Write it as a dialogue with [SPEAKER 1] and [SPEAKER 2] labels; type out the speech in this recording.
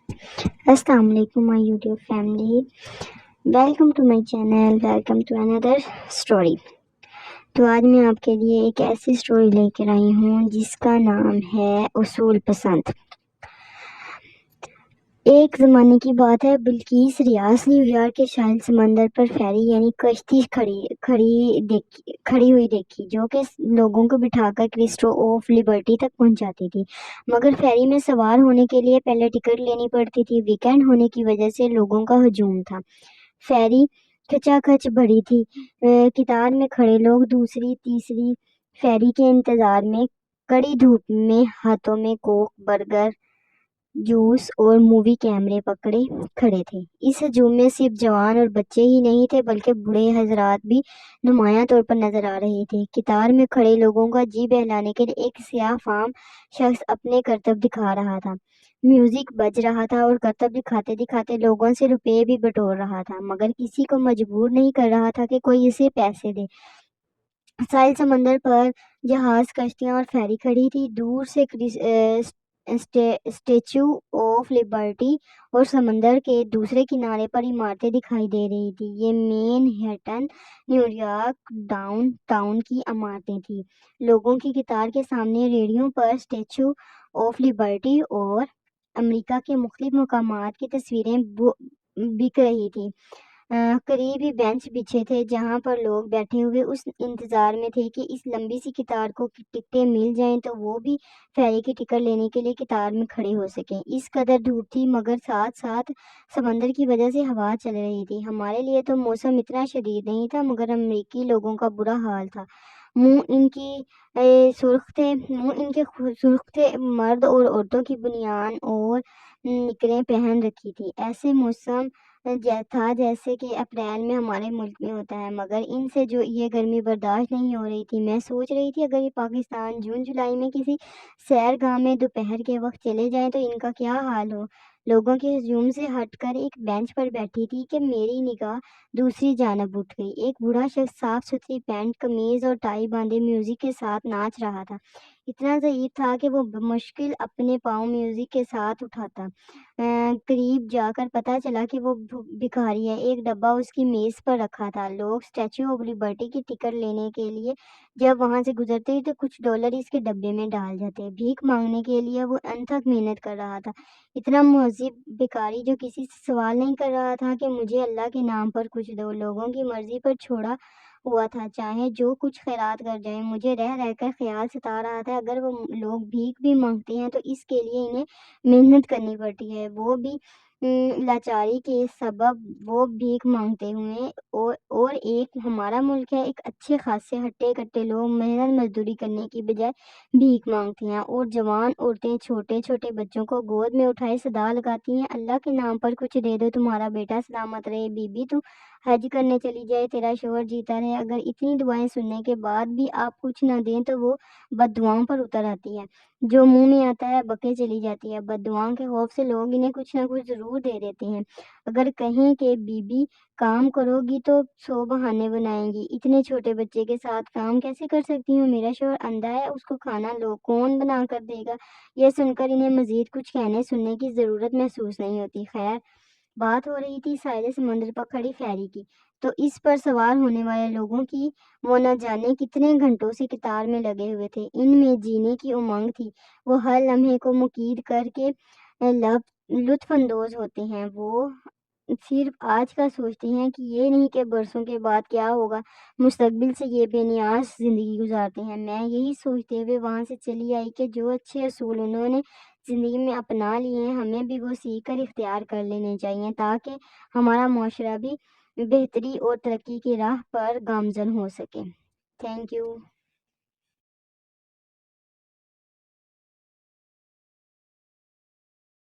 [SPEAKER 1] السلام علیکم my YouTube family, welcome to my channel, welcome to اندر اسٹوری۔ تو آج میں آپ کے لیے ایک ایسی اسٹوری لے کر آئی ہوں جس کا نام ہے اصول پسند۔ ایک زمانے کی بات ہے، بلقیس ریاض نیو یارک کے ساحل سمندر پر فیری یعنی کشتی کھڑی ہوئی دیکھی، جو کہ لوگوں کو بٹھا کر کرسٹو آف لبرٹی تک پہنچاتی تھی۔ مگر فیری میں سوار ہونے کے لیے پہلے ٹکٹ لینی پڑتی تھی۔ ویکینڈ ہونے کی وجہ سے لوگوں کا ہجوم تھا۔ فیری کھچا کھچ بڑی تھی۔ قطار میں کھڑے لوگ دوسری تیسری فیری کے انتظار میں کڑی دھوپ میں ہاتھوں میں کوک، برگر، جوس اور مووی کیمرے پکڑے کھڑے تھے۔ اس ہجوم میں صرف جوان اور بچے ہی نہیں تھے بلکہ بوڑھے حضرات بھی نمایاں طور پر نظر آ رہے تھے۔ قطار میں کھڑے لوگوں کا جی بہلانے کے لیے ایک سیاہ فام شخص اپنے کرتب دکھا رہا تھا۔ میوزک بج رہا تھا اور کرتب دکھاتے دکھاتے لوگوں سے روپے بھی بٹور رہا تھا، مگر کسی کو مجبور نہیں کر رہا تھا کہ کوئی اسے پیسے دے۔ ساحل سمندر پر جہاز، کشتیاں اور فیری کھڑی تھی۔ دور سے اسٹیچو آف لبرٹی اور سمندر کے دوسرے کنارے پر عمارتیں دکھائی دے رہی تھی۔ یہ مین ہیٹن، نیو یارک ڈاؤن ٹاؤن کی عمارتیں تھیں۔ لوگوں کی قطار کے سامنے ریڑھیوں پر اسٹیچو آف لبرٹی اور امریکہ کے مختلف مقامات کی تصویریں بک رہی تھیں۔ قریب ہی بینچ بچھے تھے جہاں پر لوگ بیٹھے ہوئے اس انتظار میں تھے کہ اس لمبی سی قطار کو ٹکٹیں مل جائیں تو وہ بھی فیری کی ٹکٹ لینے کے لیے قطار میں کھڑے ہو سکیں۔ اس قدر دھوپ تھی مگر ساتھ ساتھ سمندر کی وجہ سے ہوا چل رہی تھی۔ ہمارے لیے تو موسم اتنا شدید نہیں تھا مگر امریکی لوگوں کا برا حال تھا۔ منہ ان کے سرخ تھے۔ مرد اور عورتوں کی بنیان اور نکریں پہن رکھی تھی۔ ایسے موسم تھا جیسے کہ اپریل میں ہمارے ملک میں ہوتا ہے، مگر ان سے جو یہ گرمی برداشت نہیں ہو رہی تھی۔ میں سوچ رہی تھی اگر یہ پاکستان جون جولائی میں کسی سیر گاہ میں دوپہر کے وقت چلے جائیں تو ان کا کیا حال ہو۔ لوگوں کے ہجوم سے ہٹ کر ایک بینچ پر بیٹھی تھی کہ میری نگاہ دوسری جانب اٹھ گئی۔ ایک بوڑھا شخص صاف ستھری پینٹ، قمیض اور ٹائی باندھے میوزک کے ساتھ ناچ رہا تھا۔ اتنا ضعیف تھا کہ وہ بمشکل اپنے پاؤں میوزک کے ساتھ اٹھاتا۔ قریب جا کر پتا چلا کہ وہ بھکاری ہے۔ ایک ڈبہ اس کی میز پر رکھا تھا۔ لوگ اسٹیچو آف لبرٹی کی ٹکٹ لینے کے لیے جب وہاں سے گزرتے تو کچھ ڈالر اس کے ڈبے میں ڈال جاتے۔ بھیک مانگنے کے لیے وہ انتھک محنت کر رہا تھا۔ اتنا مہذب بھکاری جو کسی سے سوال نہیں کر رہا تھا کہ مجھے اللہ کے نام پر کچھ دو۔ لوگوں کی مرضی پر چھوڑا ہوا تھا، چاہے جو کچھ خیرات کر جائیں۔ مجھے رہ رہ کر خیال ستا رہا تھا اگر وہ لوگ بھیک بھی مانگتے ہیں تو اس کے لیے انہیں محنت کرنی پڑتی ہے، وہ بھی لاچاری کے سبب وہ بھیک مانگتے ہوئے۔ اور ایک ہمارا ملک ہے، ایک اچھے خاصے ہٹے کٹے لوگ محنت مزدوری کرنے کی بجائے بھیک مانگتے ہیں، اور جوان عورتیں چھوٹے چھوٹے بچوں کو گود میں اٹھائے صدا لگاتی ہیں، اللہ کے نام پر کچھ دے دو، تمہارا بیٹا سلامت رہے، بی بی تو حج کرنے چلی جائے، تیرا شوہر جیتا رہے۔ اگر اتنی دعائیں سننے کے بعد بھی آپ کچھ نہ دیں تو وہ بد دعاؤں پر اتر آتی ہے، جو منہ میں آتا ہے بکے چلی جاتی ہے۔ بد دعاؤں کے خوف سے لوگ انہیں کچھ نہ کچھ ضرور دے دیتے ہیں۔ اگر کہیں کہ بی بی کام کرو گی تو 100 بہانے بنائیں گی، اتنے چھوٹے بچے کے ساتھ کام کیسے کر سکتی ہوں، میرا شوہر اندھا ہے، اس کو کھانا لوگ کون بنا کر دے گا۔ یہ سن کر انہیں مزید کچھ کہنے سننے کی ضرورت محسوس نہیں ہوتی۔ خیر، بات ہو رہی تھی ساحل سمندر پر کھڑی فیری کی، تو اس پر سوار ہونے والے لوگوں کی وہ نہ جانے کتنے گھنٹوں سے قطار میں لگے ہوئے تھے۔ ان میں جینے کی امنگ تھی، وہ ہر لمحے کو مقید کر کے لطف اندوز ہوتے ہیں۔ وہ صرف آج کا سوچتے ہیں کہ یہ نہیں کہ برسوں کے بعد کیا ہوگا، مستقبل سے یہ بے نیاز زندگی گزارتے ہیں۔ میں یہی سوچتے ہوئے وہاں سے چلی آئی کہ جو اچھے اصول انہوں نے زندگی میں اپنا لیے ہیں ہمیں بھی وہ سیکھ کر اختیار کر لینے چاہیے تاکہ ہمارا معاشرہ بھی بہتری اور ترقی کی راہ پر گامزن ہو سکے۔ Thank you.